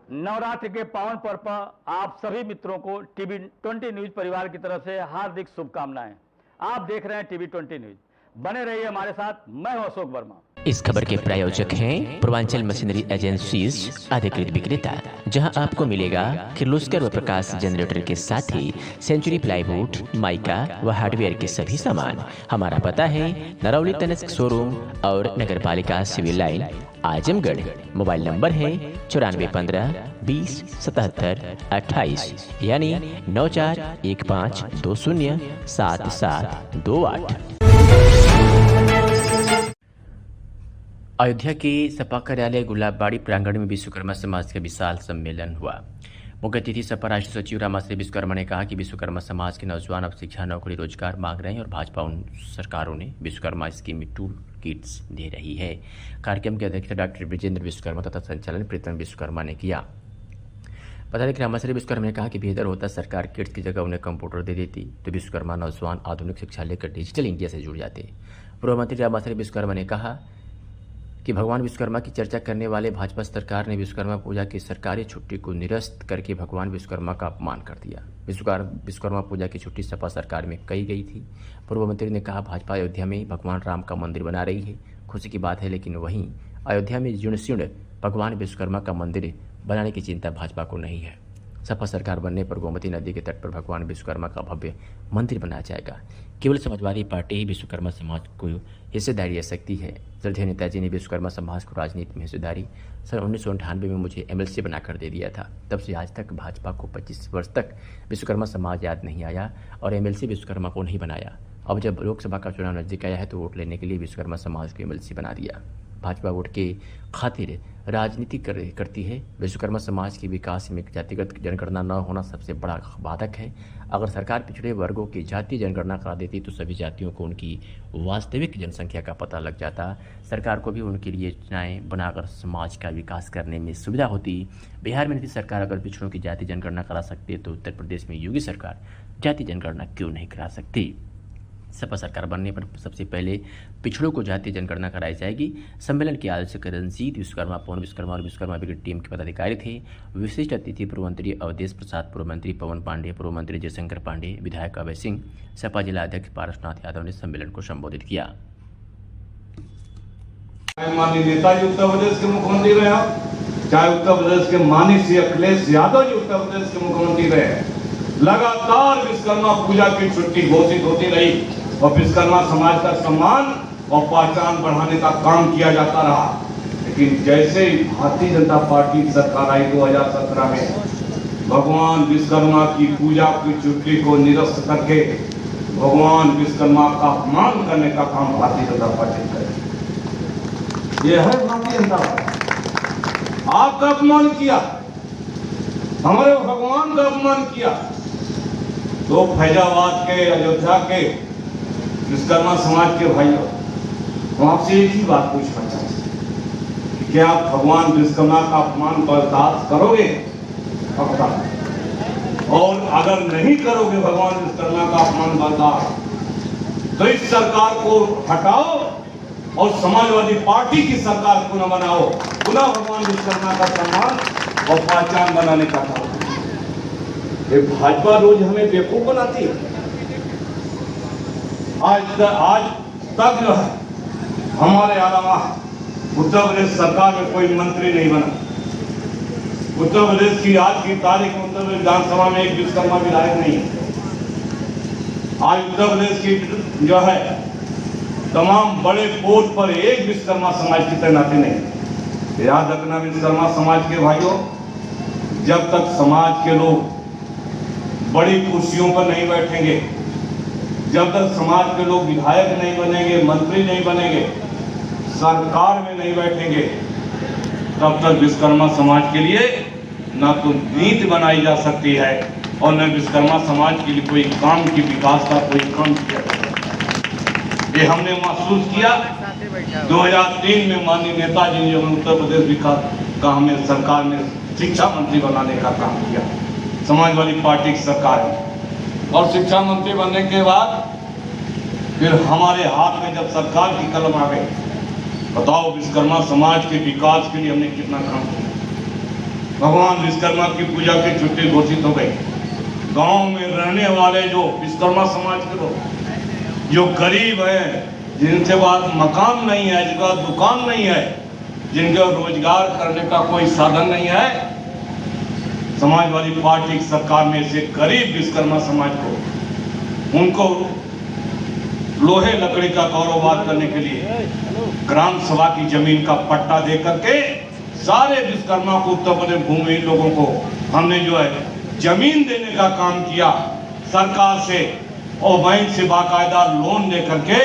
नवरात्रि के पावन पर्व पर आप सभी मित्रों को टीवी 20 न्यूज परिवार की तरफ से हार्दिक शुभकामनाएं। आप देख रहे हैं टीवी 20 न्यूज। बने रहिए हमारे साथ। मैं हूं अशोक वर्मा। इस खबर के प्रायोजक हैं पूर्वांचल मशीनरी एजेंसीज अधिकृत विक्रेता, जहां आपको मिलेगा किर्लोस्कर व प्रकाश जनरेटर के साथ ही सेंचुरी प्लाईवुड, माइका व हार्डवेयर के सभी सामान। हमारा पता है नरौली तनिष्क शोरूम और नगर पालिका civil line, Azamgarh. Mobile number है 9415 20 77 28 यानी 941520 7728। अयोध्या के सपा कार्यालय गुलाबबाड़ी प्रांगण में विश्वकर्मा समाज का विशाल सम्मेलन हुआ। मुख्य अतिथि सपा राष्ट्रीय सचिव रामाश्री विश्वकर्मा ने कहा कि विश्वकर्मा समाज के नौजवान अब शिक्षा, नौकरी, रोजगार मांग रहे हैं और भाजपा उन सरकारों ने विश्वकर्मा स्कीम में टूल किट्स दे रही है। कार्यक्रम की अध्यक्षता डॉक्टर विजेंद्र विश्वकर्मा तथा संचालन प्रीतम विश्वकर्मा ने किया। बता दें कि रामाश्री विश्वकर्मा ने कहा कि बेहतर होता सरकार किट्स की जगह उन्हें कंप्यूटर दे देती तो विश्वकर्मा नौजवान आधुनिक शिक्षा लेकर डिजिटल इंडिया से जुड़ जाते। पूर्व मंत्री रामाश्री विश्वकर्मा ने कहा कि भगवान विश्वकर्मा की चर्चा करने वाले भाजपा सरकार ने विश्वकर्मा पूजा की सरकारी छुट्टी को निरस्त करके भगवान विश्वकर्मा का अपमान कर दिया। विश्वकर्मा पूजा की छुट्टी सपा सरकार में कही गई थी। पूर्व मंत्री ने कहा भाजपा अयोध्या में भगवान राम का मंदिर बना रही है, खुशी की बात है, लेकिन वहीं अयोध्या में जीर्ण भगवान विश्वकर्मा का मंदिर बनाने की चिंता भाजपा को नहीं है। सपा सरकार बनने पर गोमती नदी के तट पर भगवान विश्वकर्मा का भव्य मंदिर बनाया जाएगा। केवल समाजवादी पार्टी ही विश्वकर्मा समाज को हिस्सेदारी दे सकती है। श्रद्धेय नेताजी ने विश्वकर्मा समाज को राजनीति में हिस्सेदारी सन 1998 में मुझे MLC बनाकर दे दिया था। तब से आज तक भाजपा को 25 वर्ष तक विश्वकर्मा समाज याद नहीं आया और MLC विश्वकर्मा को नहीं बनाया। अब जब लोकसभा का चुनाव नजदीक आया है तो वोट लेने के लिए विश्वकर्मा समाज को MLC बना दिया। भाजपा वोट के खातिर राजनीति करती है। विश्वकर्मा समाज के विकास में जातिगत जनगणना न होना सबसे बड़ा बाधक है। अगर सरकार पिछड़े वर्गों की जातीय जनगणना करा देती तो सभी जातियों को उनकी वास्तविक जनसंख्या का पता लग जाता। सरकार को भी उनके लिए योजनाएं बनाकर समाज का विकास करने में सुविधा होती। बिहार में नीतीश सरकार अगर पिछड़ों की जाति जनगणना करा सकती है तो उत्तर प्रदेश में योगी सरकार जाति जनगणना क्यों नहीं करा सकती। सपा सरकार बनने पर सबसे पहले पिछड़ों को जातीय जनगणना कराई जाएगी। सम्मेलन के आयोजक रंजीत विश्वकर्मा, पवन विश्वकर्मा और विश्वकर्मा ब्रिगेड टीम के पदाधिकारी थे। विशिष्ट अतिथि पूर्व मंत्री अवधेश प्रसाद, पूर्व मंत्री पवन पांडे, पूर्व मंत्री जयशंकर पांडे, विधायक अभय सिंह, सपा जिला अध्यक्ष पारसनाथ यादव ने सम्मेलन को संबोधित किया। माननीय नेताजी उत्तर प्रदेश के मुख्यमंत्री रहे, चाहे उत्तर प्रदेश के माननीय अखिलेश यादव जी उत्तर प्रदेश के मुख्यमंत्री रहे, लगातार विश्वकर्मा पूजा की छुट्टी घोषित होती रही और विश्वकर्मा समाज का सम्मान और पहचान बढ़ाने का काम किया जाता रहा। लेकिन जैसे ही भारतीय जनता पार्टी की सरकार आई 2017 में, भगवान विश्वकर्मा की पूजा की छुट्टी को निरस्त करके भगवान विश्वकर्मा का अपमान करने का काम भारतीय जनता पार्टी करे। यह है भारतीय जनता पार्टी। आपका अपमान किया, हमारे भगवान का अपमान किया। तो फैजाबाद के, अयोध्या के विश्वकर्मा समाज के भाइयों, हम आपसे एक ही बात पूछना चाहते हैं कि क्या आप भगवान विश्वकर्मा का अपमान बर्दाश्त करोगे? पक्का। और अगर नहीं करोगे भगवान विश्वकर्मा का अपमान बर्दाश्त, तो इस सरकार को हटाओ और समाजवादी पार्टी की सरकार पुनः बनाओ, पुनः भगवान विश्वकर्मा का सम्मान और पहचान बनाने का काम। ये भाजपा रोज हमें बेवकूफ बनाती है। आज तक जो है हमारे अलावा उत्तर प्रदेश सरकार में कोई मंत्री नहीं बना। उत्तर प्रदेश की आज की तारीख में उत्तर प्रदेश विधानसभा में एक विश्वकर्मा विधायक नहीं है। आज उत्तर प्रदेश की जो है तमाम बड़े पोस्ट पर एक विश्वकर्मा समाज की तैनाती नहीं। याद रखना विश्वकर्मा समाज के भाइयों, जब तक समाज के लोग बड़ी कुर्सियों पर नहीं बैठेंगे, जब तक समाज के लोग विधायक नहीं बनेंगे, मंत्री नहीं बनेंगे, सरकार में नहीं बैठेंगे, तब तक विश्वकर्मा समाज के लिए ना तो नीति बनाई जा सकती है और न विश्वकर्मा समाज के लिए कोई काम की विकास का कोई काम किया जा सकता है। ये हमने महसूस किया 2003 में माननीय नेताजी ने जब उत्तर प्रदेश विकास का हमें सरकार ने शिक्षा मंत्री बनाने का काम किया, समाजवादी पार्टी की सरकार है। और शिक्षा मंत्री बनने के बाद फिर हमारे हाथ में जब सरकार की कलम आ गई, बताओ विश्वकर्मा समाज के विकास के लिए हमने कितना काम किया। भगवान विश्वकर्मा की पूजा की छुट्टी घोषित हो गई। गांव में रहने वाले जो विश्वकर्मा समाज के लोग जो गरीब हैं, जिनके पास मकान नहीं है, जिनके पास दुकान नहीं है, जिनके रोजगार करने का कोई साधन नहीं है, समाजवादी पार्टी की सरकार में से गरीब विश्वकर्मा समाज को उनको लोहे लकड़ी का कारोबार करने के लिए ग्राम सभा की जमीन का पट्टा दे करके सारे विश्वकर्मा को, उत्तर प्रदेश भूमिहीन लोगों को हमने जो है जमीन देने का काम किया सरकार से, और बैंक से बाकायदा लोन दे करके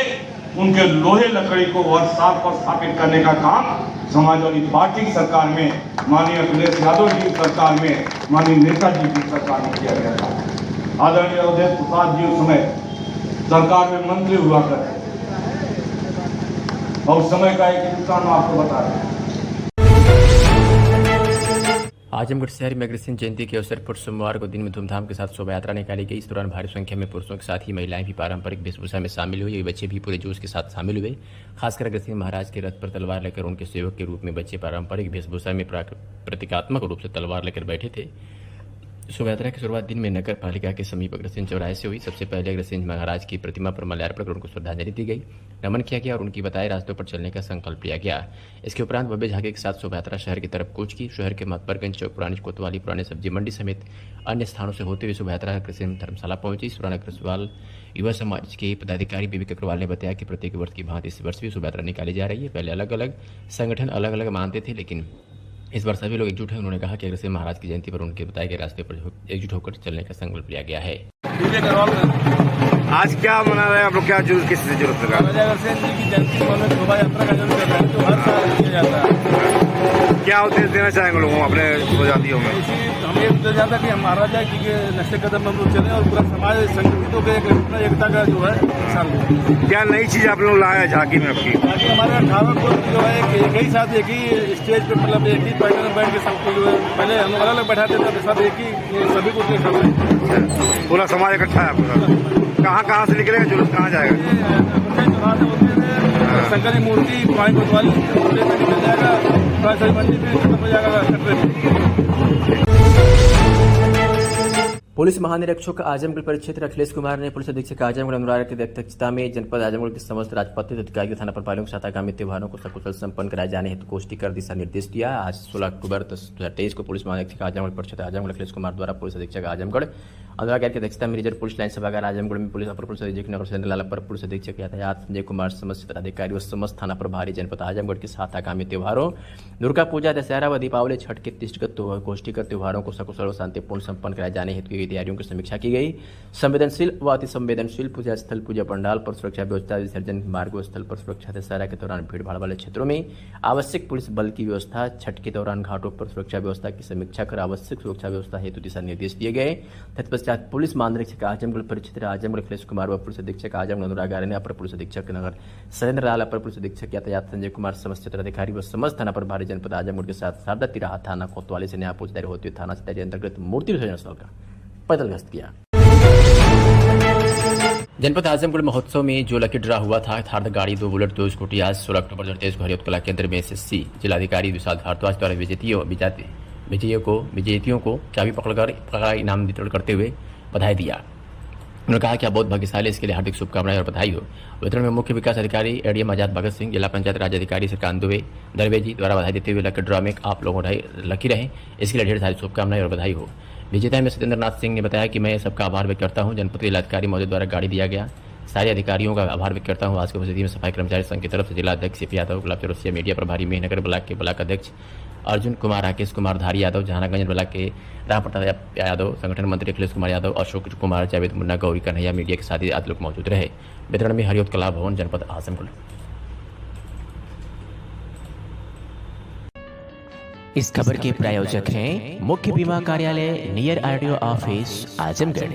उनके लोहे लकड़ी को वर्षसाल पर स्थापित करने का काम समाजवादी पार्टी की सरकार में, माननीय अखिलेश यादव जी की सरकार में, माननीय नेताजी की सरकार में किया गया था। आदरणीय अवधेश प्रसाद जी उस समय सरकार में मंत्री हुआ करते और उस समय का एक किस्सा मैं आपको बता रहा हूँ। आजमगढ़ शहर में अग्रसेन जयंती के अवसर पर सोमवार को दिन में धूमधाम के साथ शोभा यात्रा निकाली गई। इस दौरान भारी संख्या में पुरुषों के साथ ही महिलाएं भी पारंपरिक वेशभूषा में शामिल हुई। बच्चे भी पूरे जोश के साथ शामिल हुए। खासकर अग्रसेन महाराज के रथ पर तलवार लेकर उनके सेवक के रूप में बच्चे पारंपरिक वेशभूषा में प्रतीकात्मक रूप से तलवार लेकर बैठे थे। शोभा यात्रा की शुरुआत दिन में नगर पालिका के समीप अग्रसेन चौराहे से हुई। सबसे पहले अग्रसेन महाराज की प्रतिमा पर माल्यार्पण कर उनको श्रद्धांजलि दी गई, नमन किया गया और उनकी बताए रास्तों पर चलने का संकल्प लिया गया। इसके उपरांत भव्य झांकी के साथ शोभा यात्रा शहर की तरफ कूच की। शहर के मतबरगंज चौक, पुरानी कोतवाली, पुराने सब्जी मंडी समेत अन्य स्थानों से होते हुए शोभा यात्रा अग्रसेन धर्मशाला पहुंची। सुराना अग्रवाल युवा समाज के पदाधिकारी विवेक अग्रवाल ने बताया कि प्रत्येक वर्ष की भांति इस वर्ष भी शोभा यात्रा निकाली जा रही है। पहले अलग अलग संगठन अलग अलग मानते थे, लेकिन इस बार सभी लोग एकजुट हैं। उन्होंने कहा कि अग्रसेन महाराज की जयंती पर उनके बताए गए रास्ते पर एकजुट होकर चलने का संकल्प लिया गया है। आज क्या मना रहे हैं आप लोग? क्या जुलूस किस जरूरत लगा? अग्रसेन जी की जयंती पर शोभा यात्रा का जरूर कर रहे हैं, जो हर साल किया जाता है। क्या उद्देश्य देना चाहेंगे लोगों को अपने स्वजातियों में? हम ये उद्देश्य जाता है कि हम महाराजा जी के नक्शे कदम हम लोग चले और पूरा समाज संगठित होकर एकता का जो है साल में। क्या नई चीज आप लोग लाए झांकी में आपकी? ताकि हमारे 18 को जो है एक ही साथ एक ही स्टेज पे, मतलब एक ही पैटर्न में बैठ के सबको जो है, पहले हम अलग अलग बैठाते थे, सब एक ही सभी को देख रहे हैं। पूरा समाज इकट्ठा है पूरा। कहाँ से निकलेगा जुलूस, कहाँ जाएगा? शंकर की मूर्ति पुरानी कोतवाली निकल जाएगा, सब्जी मंडी में खत्म हो जाएगा। पुलिस महानिरीक्षक आजमगढ़ परिक्षेत्र अखिलेश कुमार ने पुलिस अधीक्षक आजमगढ़ अनुराग की अध्यक्षता में जनपद आजमगढ़ के समस्त राजपत्रित अधिकारियों, थाना प्रभारियों के साथ आगामी त्योहारों को सकुशल संपन्न कराए जाने हेतु गोष्ठी कर दिशा निर्देश दिया। आज 16 अक्टूबर 2023 को पुलिस महानिरीक्षक आजमगढ़ परिक्षेत्र आजमगढ़ अखिलेश कुमार द्वारा पुलिस अधीक्षक आजमगढ़ अनुराग की अध्यक्षता में रिजर्व पुलिस लाइन सभागार आजमगढ़ में पुलिस अपर पुलिस अधीक्षक नगर सुरेंद्र लाल, अपर पुलिस अधीक्षक यातायात संजय कुमार, समस्त पदाधिकारी और समस्त थाना प्रभारी जनपद आजमगढ़ के साथ आगामी त्योहारों दुर्गा पूजा, दशहरा व दीपावली, छठ के दृष्टिगत गोष्ठी कर त्योहारों को सकुशल और शांतिपूर्ण संपन्न कराए जाने हेतु की तैयारियों की समीक्षा की गई। संवेदनशील व अति संवेदनशील पूजा स्थल, पूजा पंडाल पर सुरक्षा व्यवस्था, विसर्जन मार्ग स्थल पर सुरक्षा, दशहरा के दौरान भीड़ भाड़ वाले क्षेत्रों में आवश्यक पुलिस बल की व्यवस्था, छठ के दौरान घाटों पर सुरक्षा व्यवस्था की समीक्षा कर आवश्यक सुरक्षा व्यवस्था हेतु दिशा निर्देश दिए गए। तत्पश्चात पुलिस महानिरीक्षक आजमगढ़ परिक्षेत्र आजमगढ़ अखिलेश कुमार व पुलिस अधीक्षक आजमगढ़ अनुराग आर्य ने अपर पुलिस अधीक्षक नगर सुरेंद्र लाल, अपर पुलिस अधीक्षक यातायात संजय कुमार, समस्त क्षेत्राधिकारी व समस्त थाना प्रभारी जनपद आजमगढ़ के साथ शारदा तिराहा थाना कोतवाली से नया फौजदारी होते हुए थाना क्षेत्र अंतर्गत मूर्ति विसर्जन स्थल का पैदल गश्त किया। जनपद आजमगढ़ महोत्सव में जो लकी ड्रा हुआ था, थार गाड़ी, 2 बुलेट, 2 स्कूटी, आज 16 अक्टूबर 2023 को हरियत कला केंद्र में एसएससी जिलाधिकारी विशाल भारद्वाज द्वारा विजेतियों को चाबी पकड़कर इनाम वितरण करते हुए बधाई दिया। उन्होंने कहा कि आप बहुत भाग्यशाली, इसके लिए हार्दिक शुभकामनाएं और बधाई हो। वितरण में मुख्य विकास अधिकारी एडीएम आजाद भगत सिंह, जिला पंचायत राज अधिकारी श्रीकांत दरवे जी द्वारा बधाई देते हुए लकी ड्रा में आप लोग लकी रहे, इसके लिए ढेर सारी शुभकामनाएं और बधाई हो। विजेता में सत्येंद्र नाथ सिंह ने बताया कि मैं सबका आभार व्यक्त करता हूं। जनपद के जिलाधिकारी महोदय द्वारा गाड़ी दिया गया, सारे अधिकारियों का आभार व्यक्त करता हूं। आज की उपस्थिति में सफाई कर्मचारी संघ की तरफ से जिला अध्यक्ष सीपी यादव, गुलाब चौरसिया मीडिया प्रभारी मेहनगर ब्लॉक के ब्लॉक अध्यक्ष अर्जुन कुमार, राकेश कुमार धारी यादव, जहानागंज ब्लॉक के राम प्रताप यादव, संगठन मंत्री अखिलेश कुमार यादव, अशोक कुमार, जावेद मुन्ना, गौरी कन्हैया, मीडिया के साथ ही आदि लोग मौजूद रहे। वितरण में हरियत कला भवन जनपद आजमगढ़। इस खबर के प्रायोजक हैं मुख्य बीमा कार्यालय नियर आरटीओ ऑफिस आजमगढ़,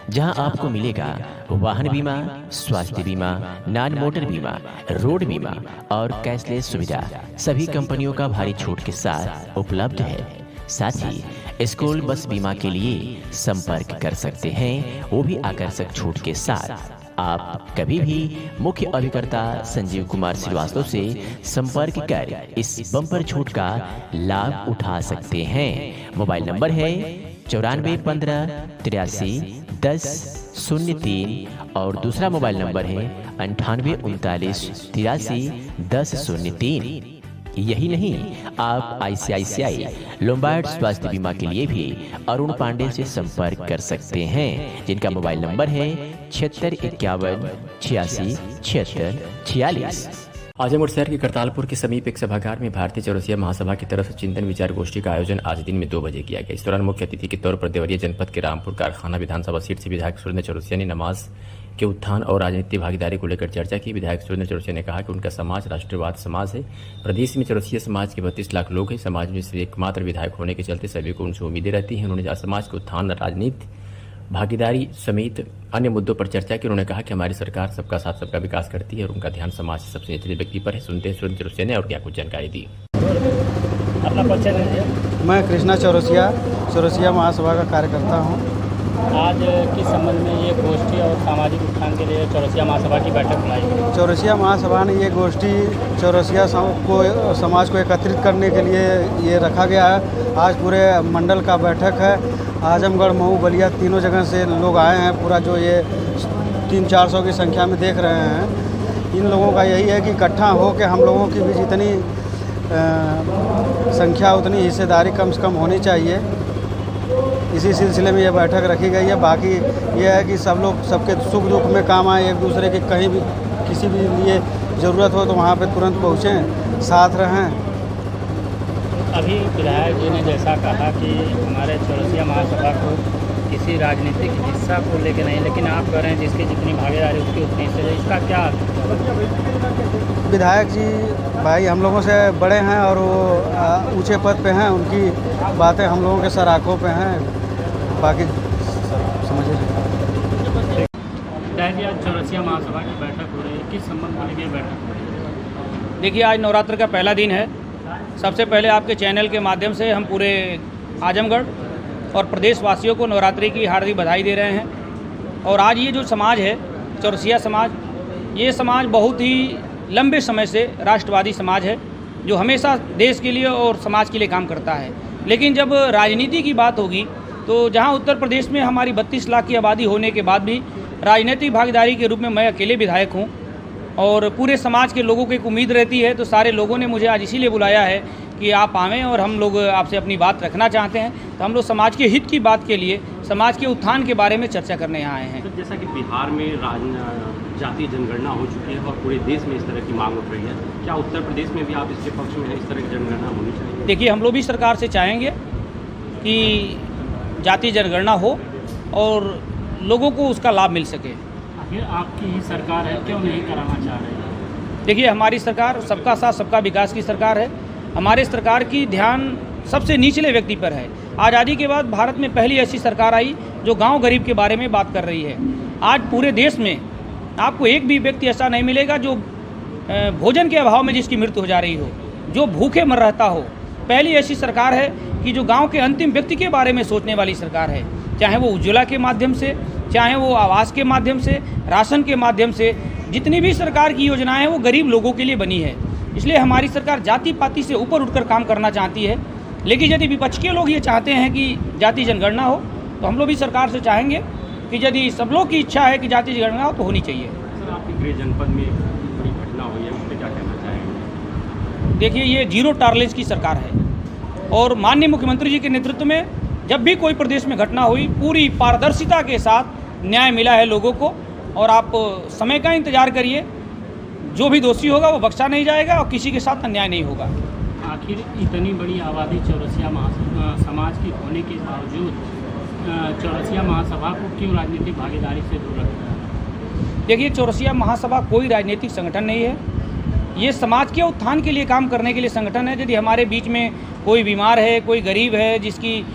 जहां आपको मिलेगा वाहन बीमा, स्वास्थ्य बीमा, नॉन मोटर बीमा, रोड बीमा और कैशलेस सुविधा सभी कंपनियों का भारी छूट के साथ उपलब्ध है। साथ ही स्कूल बस बीमा के लिए संपर्क कर सकते हैं, वो भी आकर्षक छूट के साथ। आप कभी भी मुख्य अभिकर्ता संजीव कुमार श्रीवास्तव से संपर्क कर इस बम्पर छूट का लाभ उठा सकते हैं। मोबाइल नंबर है 94 और दूसरा मोबाइल नंबर है 9839831003। यही नहीं, आप ICICI लोम्बार्ड स्वास्थ्य बीमा के लिए भी अरुण पांडे से संपर्क कर सकते हैं, जिनका मोबाइल नंबर है 7651867646। आजमगढ़ शहर के करतालपुर के समीप एक सभागार में भारतीय चौरसिया महासभा की तरफ से चिंतन विचार गोष्ठी का आयोजन आज दिन में 2 बजे किया गया। इस दौरान मुख्य अतिथि के तौर पर देवरिया जनपद के रामपुर कारखाना विधानसभा सीट से विधायक सुरेंद्र चौरसिया ने नमाज के उत्थान और राजनीतिक भागीदारी को लेकर चर्चा की। विधायक सुरेंद्र चौरसिया ने कहा कि उनका समाज राष्ट्रवाद समाज है। प्रदेश में चौरसिया समाज के 32 लाख लोग हैं। समाज में से एकमात्र विधायक होने के चलते सभी को उनसे उम्मीदें रहती हैं। उन्होंने समाज के उत्थान, राजनीति, भागीदारी समेत अन्य मुद्दों पर चर्चा की। उन्होंने कहा कि हमारी सरकार सबका साथ सबका विकास करती है और उनका ध्यान समाज से सबसे निचले व्यक्ति पर है। सुनते हैं सुरेंद्र चौरसिया ने और क्या कुछ जानकारी दी। अपना परिचय दीजिए। मैं कृष्णा चौरसिया महासभा का कार्यकर्ता हूँ। आज किस संबंध में ये गोष्ठी और सामाजिक उत्थान के लिए चौरसिया महासभा की बैठक बुलाई गई? चौरसिया महासभा ने ये गोष्ठी चौरसिया समाज को एकत्रित करने के लिए ये रखा गया है। आज पूरे मंडल का बैठक है। आजमगढ़, मऊ, बलिया तीनों जगह से लोग आए हैं। पूरा जो ये 300-400 की संख्या में देख रहे हैं, इन लोगों का यही है कि इकट्ठा हो के हम लोगों की भी जितनी संख्या उतनी हिस्सेदारी कम से कम होनी चाहिए। इसी सिलसिले में ये बैठक रखी गई है। बाकी ये है कि सब लोग सबके सुख दुख में काम आए, एक दूसरे के कहीं भी किसी भी लिए ज़रूरत हो तो वहाँ पे तुरंत पहुँचें, साथ रहें। अभी विधायक जी ने जैसा कहा कि हमारे चौरसिया महासभा को किसी राजनीतिक हिस्सा को लेकर नहीं, लेकिन आप कह रहे हैं जिसकी जितनी भागीदारी उसकी उतनी हिस्से, इसका क्या अर्थ? विधायक जी भाई हम लोगों से बड़े हैं और वो ऊंचे पद पे हैं, उनकी बातें हम लोगों के सराखों पे हैं। बाकी समझिए। आज चौरसिया महासभा की बैठक हो रही है, किस संबंध में ये बैठक हो रही है? देखिए, आज नवरात्र का पहला दिन है। सबसे पहले आपके चैनल के माध्यम से हम पूरे आजमगढ़ और प्रदेशवासियों को नवरात्रि की हार्दिक बधाई दे रहे हैं। और आज ये जो समाज है चौरसिया समाज, ये समाज बहुत ही लंबे समय से राष्ट्रवादी समाज है, जो हमेशा देश के लिए और समाज के लिए काम करता है। लेकिन जब राजनीति की बात होगी तो जहां उत्तर प्रदेश में हमारी 32 लाख की आबादी होने के बाद भी राजनीतिक भागीदारी के रूप में मैं अकेले विधायक हूं और पूरे समाज के लोगों को एक उम्मीद रहती है, तो सारे लोगों ने मुझे आज इसीलिए बुलाया है कि आप आवें और हम लोग आपसे अपनी बात रखना चाहते हैं। तो हम लोग समाज के हित की बात के लिए, समाज के उत्थान के बारे में चर्चा करने यहाँ आए हैं। तो जैसा कि बिहार में जातीय जनगणना हो चुकी है और पूरे देश में इस तरह की मांग उठ रही है, क्या उत्तर प्रदेश में भी आप इसके पक्ष में है, इस तरह की जनगणना होनी चाहिए? देखिए, हम लोग भी सरकार से चाहेंगे कि जातीय जनगणना हो और लोगों को उसका लाभ मिल सके। आखिर आपकी ही सरकार है, क्यों नहीं कराना चाह रहे हैं? देखिए, हमारी सरकार सबका साथ सबका विकास की सरकार है। हमारे सरकार की ध्यान सबसे निचले व्यक्ति पर है। आज़ादी के बाद भारत में पहली ऐसी सरकार आई जो गांव गरीब के बारे में बात कर रही है। आज पूरे देश में आपको एक भी व्यक्ति ऐसा नहीं मिलेगा जो भोजन के अभाव में जिसकी मृत्यु हो जा रही हो, जो भूखे मर रहता हो। पहली ऐसी सरकार है कि जो गांव के अंतिम व्यक्ति के बारे में सोचने वाली सरकार है, चाहे वो उज्ज्वला के माध्यम से, चाहे वो आवास के माध्यम से, राशन के माध्यम से, जितनी भी सरकार की योजनाएं हैं वो गरीब लोगों के लिए बनी है। इसलिए हमारी सरकार जाति पाति से ऊपर उठकर काम करना चाहती है। लेकिन यदि विपक्ष के लोग ये चाहते हैं कि जाति जनगणना हो, तो हम लोग भी सरकार से चाहेंगे कि यदि सब लोग की इच्छा है कि जाति जनगणना हो तो होनी चाहिए। सर, आपके गृह जनपद में बड़ी घटना हुई है, उस पर क्या कहना चाहेंगे? देखिए, ये जीरो टॉलरेंस की सरकार है और माननीय मुख्यमंत्री जी के नेतृत्व में जब भी कोई प्रदेश में घटना हुई, पूरी पारदर्शिता के साथ न्याय मिला है लोगों को। और आप समय का इंतजार करिए, जो भी दोषी होगा वो बख्शा नहीं जाएगा और किसी के साथ अन्याय नहीं होगा। आखिर इतनी बड़ी आबादी चौरसिया समाज की होने के बावजूद चौरसिया महासभा को क्यों राजनीतिक भागीदारी से दूर रखा है? देखिए, चौरसिया महासभा कोई राजनीतिक संगठन नहीं है। ये समाज के उत्थान के लिए काम करने के लिए संगठन है। यदि हमारे बीच में कोई बीमार है, कोई गरीब है, जिसकी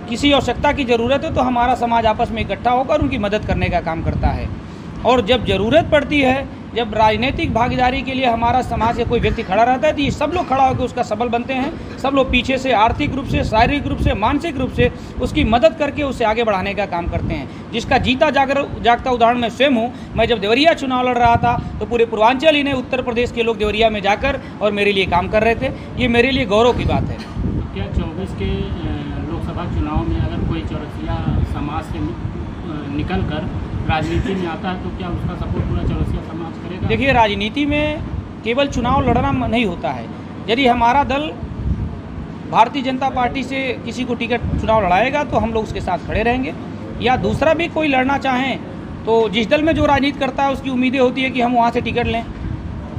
किसी आवश्यकता की ज़रूरत है, तो हमारा समाज आपस में इकट्ठा होकर उनकी मदद करने का काम करता है। और जब ज़रूरत पड़ती है जब राजनीतिक भागीदारी के लिए हमारा समाज से कोई व्यक्ति खड़ा रहता है तो ये सब लोग खड़ा होकर उसका सबल बनते हैं। सब लोग पीछे से आर्थिक रूप से, शारीरिक रूप से, मानसिक रूप से उसकी मदद करके उसे आगे बढ़ाने का काम करते हैं, जिसका जीता जागता उदाहरण मैं स्वयं हूँ। मैं जब देवरिया चुनाव लड़ रहा था तो पूरे पूर्वांचल ही ने, उत्तर प्रदेश के लोग देवरिया में जाकर और मेरे लिए काम कर रहे थे। ये मेरे लिए गौरव की बात है। क्या 24 के लोकसभा चुनाव में अगर कोई चौरसिया समाज से निकल कर राजनीति में आता है तो क्या उसका सपोर्ट पूरा चौरसिया समाज करेगा? देखिए, राजनीति में केवल चुनाव लड़ना नहीं होता है। यदि हमारा दल भारतीय जनता पार्टी से किसी को टिकट चुनाव लड़ाएगा तो हम लोग उसके साथ खड़े रहेंगे, या दूसरा भी कोई लड़ना चाहें तो जिस दल में जो राजनीति करता है उसकी उम्मीदें होती है कि हम वहाँ से टिकट लें।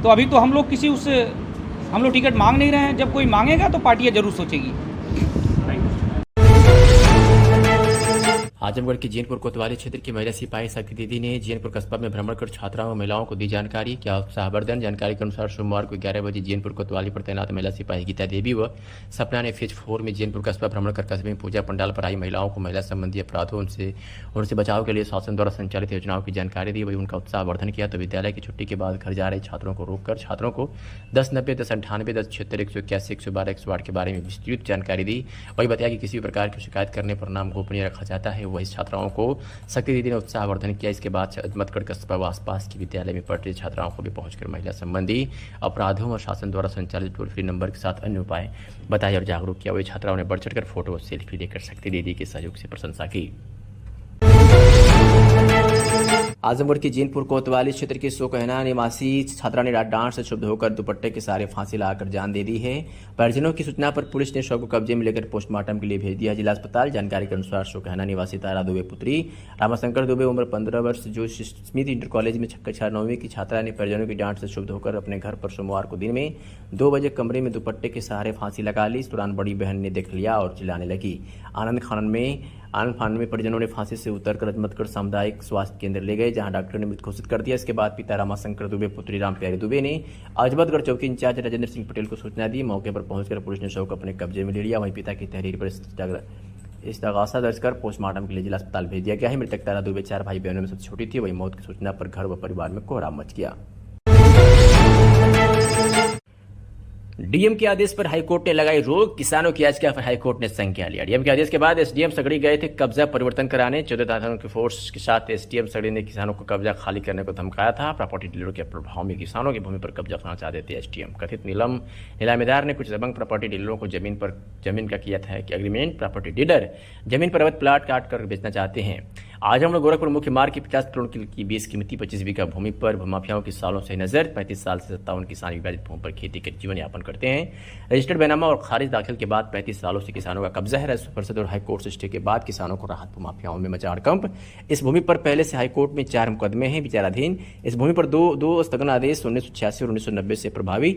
तो अभी तो हम लोग टिकट मांग नहीं रहे हैं। जब कोई मांगेगा तो पार्टियाँ जरूर सोचेगी। आजमगढ़ के जैनपुर कोतवाली क्षेत्र की महिला सिपाही शक्ति दीदी ने जैनपुर कस्बा में भ्रमण कर छात्राओं और महिलाओं को दी जानकारी। क्या उत्साहवर्धन जानकारी के अनुसार सोमवार को 11 बजे जैनपुर कोतवाली पर तैनात महिला सिपाही गीता देवी व सपना ने फेज 4 में जैनपुर कस्बा भ्रमण कर कस्बे में पूजा पंडाल पर आई महिलाओं को महिला संबंधी अपराधों उनसे बचाव के लिए शासन द्वारा संचालित योजनाओं की जानकारी दी। वही उनका उत्साहवर्धन किया। तो विद्यालय की छुट्टी के बाद घर जा रहे छात्रों को रोककर छात्रों को 1090, 1098, 1076, 181, 112, 108 के बारे में विस्तृत जानकारी दी। वही बताया कि किसी भी प्रकार की शिकायत करने पर नाम गोपनीय रखा जाता है। वही छात्राओं को शक्ति दीदी ने उत्साहवर्धन किया। इसके बाद अजमतगढ़ कस्बा व आसपास की विद्यालय में पढ़ रही छात्राओं को भी पहुंचकर महिला संबंधी अपराधों और शासन द्वारा संचालित टोल फ्री नंबर के साथ अन्य उपाय बताए और जागरूक किया। वही छात्राओं ने बढ़ चढ़कर फोटो और सेल्फी लेकर शक्ति दीदी के सहयोग से प्रशंसा की। आजमगढ़ के जैनपुर कोतवाली क्षेत्र के सोकहना निवासी छात्रा ने डांट से क्षुब्ध होकर दुपट्टे के सहारे फांसी लगाकर जान दे दी है। परिजनों की सूचना पर पुलिस ने शव को कब्जे में लेकर पोस्टमार्टम के लिए भेज दिया जिला अस्पताल। जानकारी के अनुसार सोकहना निवासी तारा दुबे पुत्री रामाशंकर दुबे उम्र 15 वर्ष जो स्मिथ इंटर कॉलेज में कक्षा 9वीं की छात्रा ने परिजनों की डांट से क्षुब्ध होकर अपने घर पर सोमवार को दिन में 2 बजे कमरे में दुपट्टे के सहारे फांसी लगा ली। इस दौरान बड़ी बहन ने देख लिया और चिल्लाने लगी। आनंद फानन में परिजनों ने फांसी से उतरकर अजमतगढ़ सामुदायिक स्वास्थ्य केंद्र ले गए जहां डॉक्टर ने मृत घोषित कर दिया। इसके बाद पिता रामाशंकर दुबे पुत्री रामप्यारी दुबे ने अजमतगढ़ चौकी इंचार्ज राजेंद्र सिंह पटेल को सूचना दी। मौके पर पहुंचकर पुलिस ने शव को अपने कब्जे में ले लिया। वहीं पिता की तहरीर पर इस्तगासा दर्ज कर पोस्टमार्टम के लिए जिला अस्पताल भेज दिया गया है। मृतक तारा दुबे 4 भाई बहनों में सबसे छोटी थी। वही मौत की सूचना पर घर व परिवार में कोहराम मच गया। डीएम के आदेश पर हाईकोर्ट ने लगाई रोक। किसानों की याचिका पर हाईकोर्ट ने संज्ञान लिया। डीएम के आदेश के बाद एसडीएम सगड़ी गए थे कब्जा परिवर्तन कराने। 14 दाधानों की फोर्स के साथ एसडीएम सगड़ी ने किसानों को कब्जा खाली करने को धमकाया था। प्रॉपर्टी डीलरों के प्रभाव में किसानों की भूमि पर कब्जा करना चाहते थे एसडीएम। कथित नीलामीदार ने कुछ दबंग प्रॉपर्टी डीलरों को जमीन का किया था कि एग्रीमेंट। प्रॉपर्टी डीलर जमीन पर अवैध प्लाट काट कर बेचना चाहते हैं। आजमगढ़ गोरखपुर मुख्य मार्ग की 50 करोड़ की बेस कीमती 25 बीघा भूमि पर भूमाफियाओं की सालों से नजर। 35 साल से 57 किसान विवादित भूमि पर खेती कर जीवन यापन करते हैं। रजिस्टर्ड बैनामा और खारिज दाखिल के बाद 35 सालों से किसानों का कब्जा है। राजस्व परिषद और हाईकोर्ट से स्टे के बाद किसानों को राहत। भूमाफियाओं में मचा हड़कंप। इस भूमि पर पहले से हाईकोर्ट में 4 मुकदमे हैं विचाराधीन। इस भूमि पर दो स्थगन आदेश 1986 और 1990 से प्रभावी।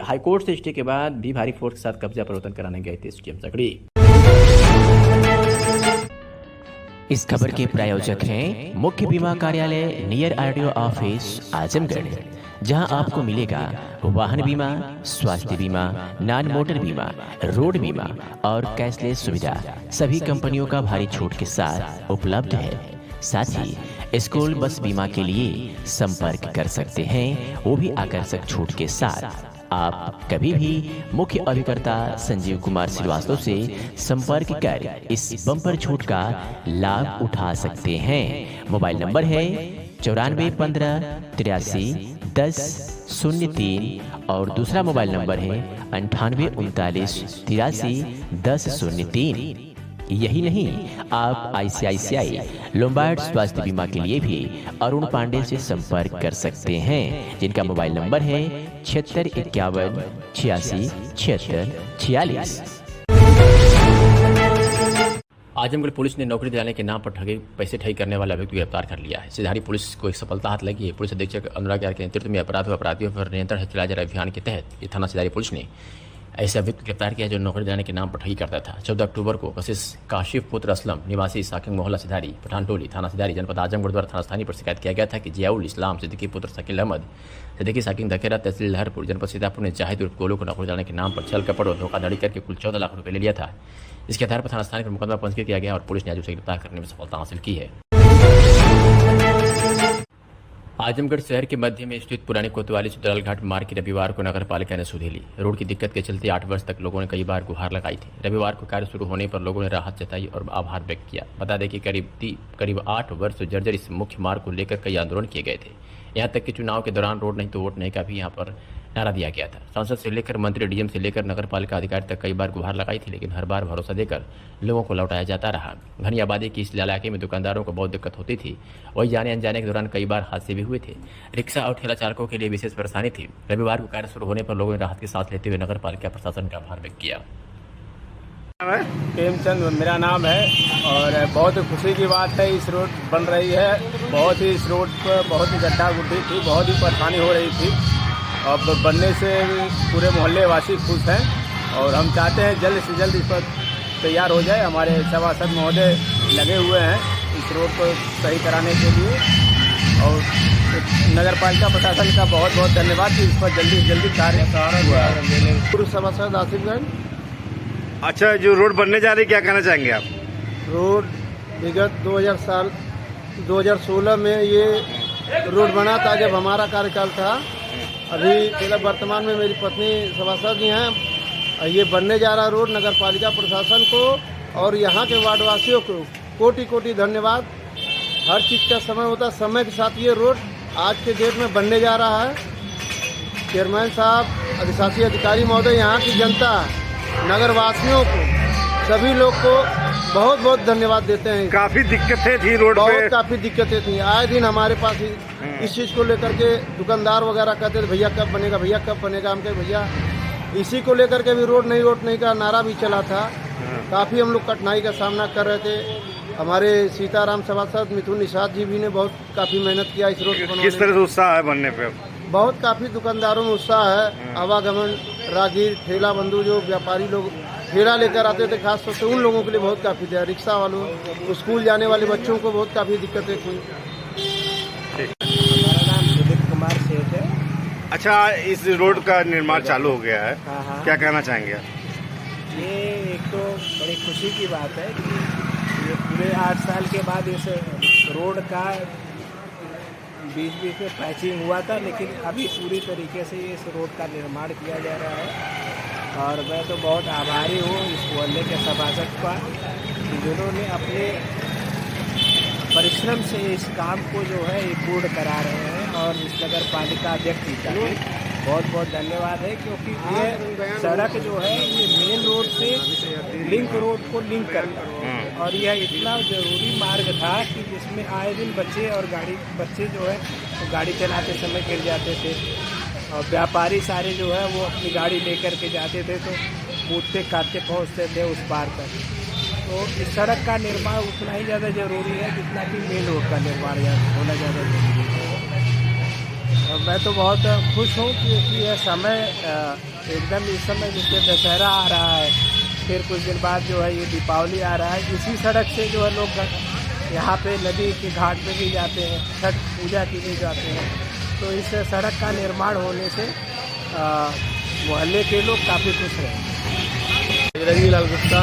हाईकोर्ट से स्टे के बाद भी भारी फोर्स के साथ कब्जा परिवर्तन कराने गए थे एसडीएम सगड़ी। इस खबर के प्रायोजक हैं मुख्य बीमा कार्यालय नियर आरटीओ ऑफिस आजमगढ़, जहां आपको मिलेगा वाहन बीमा, स्वास्थ्य बीमा, नॉन मोटर बीमा, रोड बीमा और कैशलेस सुविधा सभी कंपनियों का भारी छूट के साथ उपलब्ध है। साथ ही स्कूल बस बीमा के लिए संपर्क कर सकते हैं, वो भी आकर्षक छूट के साथ। आप कभी भी मुख्य अभिकर्ता संजीव कुमार श्रीवास्तव से संपर्क कर इस बम्पर छूट का लाभ उठा सकते हैं। मोबाइल नंबर है 9415 83 10 03 और दूसरा मोबाइल नंबर है 9839 83 10 03। यही नहीं, आप आईसीआईसीआई लोम्बार्ड स्वास्थ्य बीमा के लिए भी अरुण पांडे से संपर्क कर सकते हैं, जिनका मोबाइल नंबर है 7651 86 76 46। आजमगढ़ पुलिस ने नौकरी दिलाने के नाम पर पैसे ठगी करने वाला व्यक्ति गिरफ्तार कर लिया है। सिधारी पुलिस को एक सफलता हाथ लगी है। पुलिस अधीक्षक अनुराग यार के नेतृत्व में अपराधियों पर नियंत्रण चलाए जा रहे अभियान के तहत ये थाना सिधारी पुलिस ने ऐसा व्यक्ति गिरफ्तार किया जो नौकरी दिलाने के नाम पर ठगी करता था। 14 अक्टूबर को कशिश काशिफ पुत्र असलम निवासी साकिंग मोहल्ला सिधारी पठानटोली थाना सिधारी जनपद आजमगढ़ द्वारा थाना स्थानीय पर शिकायत किया गया था कि जियाउल इस्लाम सिद्दीकी पुत्र शकील अहमद सिद्दीकी साकिंग धकेरा तहसील लहरपुर जनपद सीतापुर ने जाहिद उर्फ गोलू को नौकरी दिलाने के नाम पर छल कपड़ और धोखाधड़ी करके कुल 14 लाख रुपये ले लिया था। इसके आधार पर थाना स्थानीय पर मुकदमा पंजीकृत किया गया और पुलिस ने आज उसे गिरफ्तार करने में सफलता हासिल की है। आजमगढ़ शहर के मध्य में स्थित पुरानी कोतवाली से दलाल घाट मार्ग की रविवार को नगर पालिका ने सुधे ली। रोड की दिक्कत के चलते 8 वर्ष तक लोगों ने कई बार गुहार लगाई थी। रविवार को कार्य शुरू होने पर लोगों ने राहत जताई और आभार व्यक्त किया। बता दें कि करीब 8 वर्ष जर्जर इस मुख्य मार्ग को लेकर कई आंदोलन किए गए थे। यहाँ तक कि चुनाव के दौरान रोड नहीं तो वोट नहीं का भी यहाँ पर नारा दिया गया था। सांसद से लेकर मंत्री, डीएम से लेकर नगर पालिका अधिकारी तक कई बार गुहार लगाई थी, लेकिन हर बार भरोसा देकर लोगों को लौटाया जाता रहा। घनी आबादी की इस इलाके में दुकानदारों को बहुत दिक्कत होती थी। वही जाने अनजाने के दौरान कई बार हादसे भी हुए थे। रिक्शा और ठेला चालकों के लिए विशेष परेशानी थी। रविवार को कार्य शुरू होने पर लोगों ने राहत की सांस लेते हुए नगर पालिका प्रशासन का आभार व्यक्त किया। प्रेमचंद मेरा नाम है और बहुत खुशी की बात है, इस रोड बन रही है। बहुत ही इस रोड पर बहुत ही गड्ढा गुड्ढी थी, बहुत ही परेशानी हो रही थी। अब बनने से पूरे मोहल्ले वासी खुश हैं और हम चाहते हैं जल्द से जल्द इस पर तैयार हो जाए। हमारे सभासद महोदय लगे हुए हैं इस रोड को सही कराने के लिए और नगर पालिका प्रशासन का बहुत बहुत धन्यवाद कि इस पर जल्दी से जल्दी कार्य हुआ है। पूर्व सभासद आसिफगंज। अच्छा, जो रोड बनने जा रही है क्या कहना चाहेंगे आप? रोड विगत 2016 में ये रोड बना था जब हमारा कार्यकाल था। अभी फिलहाल वर्तमान में मेरी पत्नी सभासद जी हैं। ये बनने जा रहा रोड नगर पालिका प्रशासन को और यहाँ के वार्डवासियों को कोटि कोटि धन्यवाद। हर चीज़ का समय होता है, समय के साथ ये रोड आज के डेट में बनने जा रहा है। चेयरमैन साहब, अधिशासी अधिकारी महोदय, यहाँ की जनता, नगर वासियों को, सभी लोग को बहुत बहुत धन्यवाद देते हैं। काफी दिक्कतें थी रोड पे, काफी दिक्कतें थी। आए दिन हमारे पास इस चीज़ को लेकर के दुकानदार वगैरह कहते थे भैया कब बनेगा, भैया कब बनेगा। हम कहे भैया इसी को लेकर के भी रोड नहीं का नारा भी चला था। काफ़ी हम लोग कठिनाई का सामना कर रहे थे। हमारे सीताराम सभासद मिथुन निषाद जी भी ने काफ़ी मेहनत किया इस रोड को। किस तरह से उत्साह है बनने पे? बहुत काफ़ी दुकानदारों में उत्साह है। आवागमन, राहगीर, ठेला बंधु, जो व्यापारी लोग ठेला लेकर आते थे, खास तौर से उन लोगों के लिए बहुत काफ़ी था। रिक्शा वालों, स्कूल जाने वाले बच्चों को बहुत काफ़ी दिक्कतें थी। हमारा नाम विदित कुमार सेठ है। अच्छा, इस रोड का निर्माण चालू हो गया है, क्या कहना चाहेंगे आप? ये एक तो बड़ी खुशी की बात है कि ये पूरे 8 साल के बाद इस रोड का बीच बीच में पैचिंग हुआ था, लेकिन अभी पूरी तरीके से इस रोड का निर्माण किया जा रहा है। और मैं तो बहुत आभारी हूँ इस मोहल्ले के सभासद का कि जिन्होंने अपने परिश्रम से इस काम को जो है ये पूर्ण करा रहे हैं। और इस नगर पालिका अध्यक्ष जी का बहुत बहुत धन्यवाद है, क्योंकि ये सड़क जो है ये मेन रोड से लिंक रोड को लिंक करता है। और यह इतना ज़रूरी मार्ग था कि जिसमें आए दिन बच्चे जो है वो गाड़ी चलाते समय गिर जाते थे और व्यापारी सारे जो है वो अपनी गाड़ी लेकर के जाते थे तो कूदते काटते पहुँचते थे उस पार तक। तो इस सड़क का निर्माण उतना ही ज़्यादा ज़रूरी है जितना कि मेन रोड का निर्माण होना ज़्यादा ज़रूरी है। और मैं तो बहुत खुश हूँ क्योंकि यह समय एकदम इस समय जिससे दशहरा आ रहा है, फिर कुछ दिन बाद जो है ये दीपावली आ रहा है। इसी सड़क से जो है लोग यहाँ पे नदी के घाट पे भी जाते हैं, छठ पूजा के लिए जाते हैं। तो इस सड़क का निर्माण होने से मोहल्ले के लोग काफ़ी खुश हैं। रंगीलाल गुप्ता।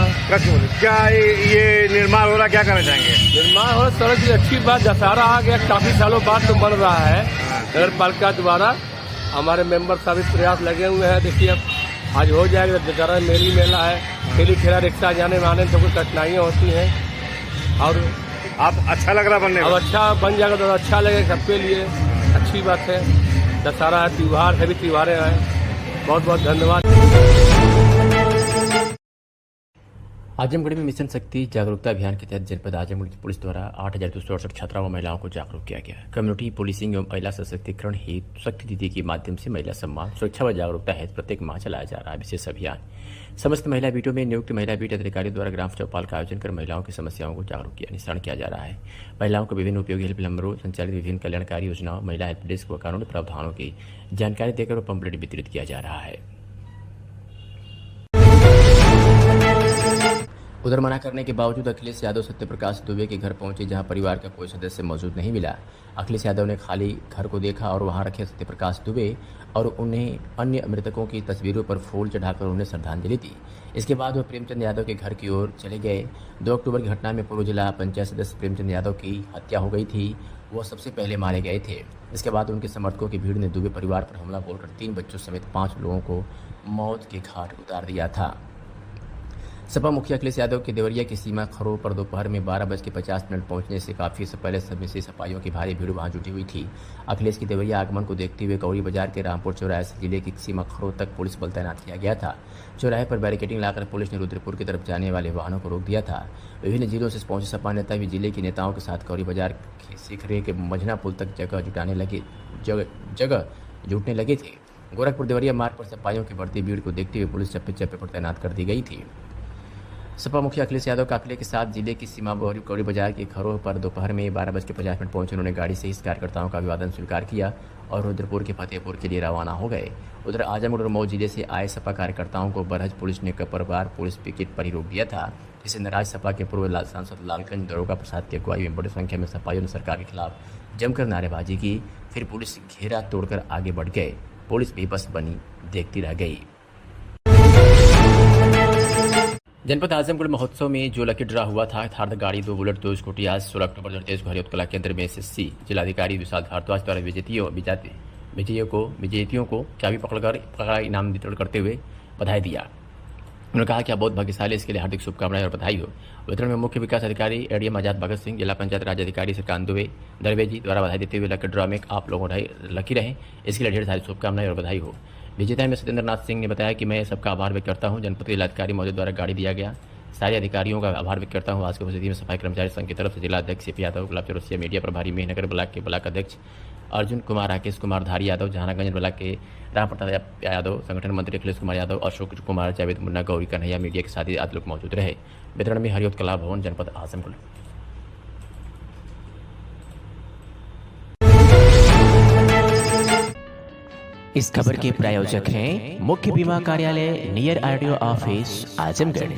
क्या ये निर्माण हो रहा, क्या कहना चाहेंगे? निर्माण हो सड़क की अच्छी बात, दशहरा आ गया, काफी सालों बाद तो बन रहा है नगर पालिका द्वारा। हमारे मेंबर सभी प्रयास लगे हुए हैं। देखिए अब आज हो जाएगा, दशहरा मेला है, ठेला रिक्शा जाने में आने में तो कुछ कठिनाइयाँ होती हैं। और आप अच्छा लग रहा बनने में? अब अच्छा बन जाएगा तो अच्छा लगेगा सबके लिए, अच्छी बात है। दशहरा है, त्यौहार, सभी त्यौहारें हैं। बहुत बहुत धन्यवाद। आजमगढ़ में मिशन शक्ति जागरूकता अभियान के तहत जनपद आजमगढ़ की पुलिस द्वारा 8,268 छात्राओं व महिलाओं को जागरूक किया गया। कम्युनिटी पुलिसिंग एवं महिला सशक्तिकरण हेतु शक्ति दीदी के माध्यम से महिला सम्मान, सुरक्षा व जागरूकता हेतु प्रत्येक माह चलाया जा रहा है विशेष अभियान। समस्त महिला बीटों में नियुक्त महिला बीट अधिकारियों द्वारा ग्राम चौपाल का आयोजन कर महिलाओं की समस्याओं को जागरूक किया निशान किया जा रहा है। महिलाओं को विभिन्न उपयोगी हेल्प नंबरों, संचालित विभिन्न कल्याणकारी योजनाओं, महिला हेल्प डेस्क व कानूनी प्रावधानों की जानकारी देकर पंपलेट वितरित किया जा रहा है। उधर मना करने के बावजूद अखिलेश यादव सत्यप्रकाश दुबे के घर पहुंचे, जहां परिवार का कोई सदस्य मौजूद नहीं मिला। अखिलेश यादव ने खाली घर को देखा और वहां रखे सत्यप्रकाश दुबे और उन्हें अन्य मृतकों की तस्वीरों पर फूल चढ़ाकर उन्हें श्रद्धांजलि दी। इसके बाद वो प्रेमचंद यादव के घर की ओर चले गए। 2 अक्टूबर की घटना में पूर्व जिला पंचायत सदस्य प्रेमचंद यादव की हत्या हो गई थी। वो सबसे पहले मारे गए थे। इसके बाद उनके समर्थकों की भीड़ ने दुबे परिवार पर हमला बोलकर 3 बच्चों समेत 5 लोगों को मौत के घाट उतार दिया था। सपा मुखिया अखिलेश यादव के देवरिया की सीमा खरों पर दोपहर में 12:50 पहुंचने से काफ़ी पहले समय से सपाइयों की भारी भीड़ वहां जुटी हुई थी। अखिलेश की देवरिया आगमन को देखते हुए कौड़ी बाजार के रामपुर चौराहे से जिले की सीमा खरों तक पुलिस बल तैनात किया गया था। चौराहे पर बैरिकेडिंग लाकर पुलिस ने रुद्रपुर की तरफ जाने वाले वाहनों को रोक दिया था। विभिन्न जिलों से पहुंचे सपा नेता भी जिले के नेताओं के साथ कौड़ी बाजार के सिखरे के मझना पुल तक जगह जुटने लगे थे। गोरखपुर देवरिया मार्ग पर सपाइयों की बढ़ती भीड़ को देखते हुए पुलिस चप्पे चप्पे पर तैनात कर दी गई थी। सपा मुखिया अखिलेश यादव काफिले के साथ जिले की सीमा कौड़ी बाजार के घरों पर दोपहर में 12:50 पहुंचे। उन्होंने गाड़ी से इस कार्यकर्ताओं का अभिवादन स्वीकार किया और रुद्रपुर के फतेहपुर के लिए रवाना हो गए। उधर आजमगढ़ और मऊ जिले से आए सपा कार्यकर्ताओं को बरहज पुलिस ने कपरवार पुलिस पिकेट पर ही रोक दिया था, जिससे नाराज सपा के पूर्व सांसद लालगंज दरोगा प्रसाद की अगुवाई में बड़ी संख्या में सपाइयों ने सरकार के खिलाफ जमकर नारेबाजी की। फिर पुलिस घेरा तोड़कर आगे बढ़ गए। पुलिस बेबस बनी देखती रह गई। जनपद आजमगढ़ महोत्सव में जो लकी ड्रा हुआ था, थार गाड़ी 2 बुलेट 2 स्कूटी आज 16 अक्टूबर 2023 को हरियोत कला केंद्र में एसएससी जिलाधिकारी विशाल भारद्वाज द्वारा विजेतियों को चाबी पकड़ा इनाम वितरण करते हुए बधाई दिया। उन्होंने कहा कि आप बहुत भाग्यशाली, इसके लिए हार्दिक शुभकामनाएं और बधाई हो। वितरण में मुख्य विकास अधिकारी एडीएम आजाद भगत सिंह, जिला पंचायत राज अधिकारी श्रीकांत दरवे जी द्वारा बधाई देते हुए लकी ड्रा में आप लोगों लकी रहे, इसके लिए ढेर सारी शुभकामनाएं और बधाई हो। विजेता में सत्येंद्र नाथ सिंह ने बताया कि मैं सबका आभार व्यक्त करता हूं। जनपद के जिलाधिकारी महोदय द्वारा गाड़ी दिया गया, सारे अधिकारियों का आभार व्यक्त करता हूं। आज की उपस्थिति में सफाई कर्मचारी संघ की तरफ से जिला अध्यक्ष सीपी यादव, गुलाब चौरसिया मीडिया प्रभारी मेहनगर ब्लॉक के ब्लॉक अध्यक्ष अर्जुन कुमार, राकेश कुमार धारी यादव, जहानागंज ब्लॉक के राम प्रताप यादव, संगठन मंत्री अखिलेश कुमार यादव, अशोक कुमार, जावेद मुन्ना, गौरी कन्हैया, मीडिया के साथ ही आदि लोग मौजूद रहे। वितरण में हरियोत कला भवन, जनपद आजमगढ़। इस खबर के प्रायोजक हैं मुख्य बीमा कार्यालय नियर आरटीओ ऑफिस आजमगढ़,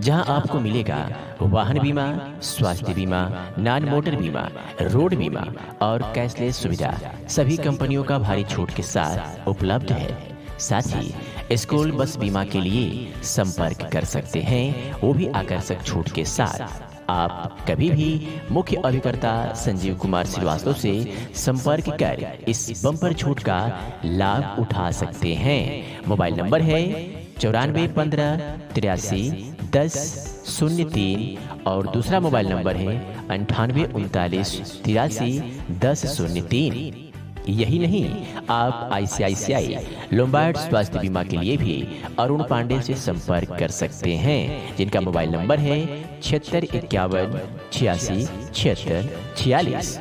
जहां आपको मिलेगा वाहन बीमा, स्वास्थ्य बीमा, नॉन मोटर बीमा, रोड बीमा और कैशलेस सुविधा सभी कंपनियों का भारी छूट के साथ उपलब्ध है। साथ ही स्कूल बस बीमा के लिए संपर्क कर सकते हैं, वो भी आकर्षक छूट के साथ। आप कभी भी मुख्य अभिकर्ता संजीव कुमार श्रीवास्तव से संपर्क कर इस बम्पर छूट का लाभ उठा सकते हैं। मोबाइल नंबर है 9415 83 10 03 और दूसरा मोबाइल नंबर है 9839 83 10 03। यही नहीं, आप आईसीआईसीआई लोम्बार्ड स्वास्थ्य बीमा के लिए भी अरुण पांडे से संपर्क कर सकते हैं, जिनका मोबाइल नंबर है 76 51 86 76 46।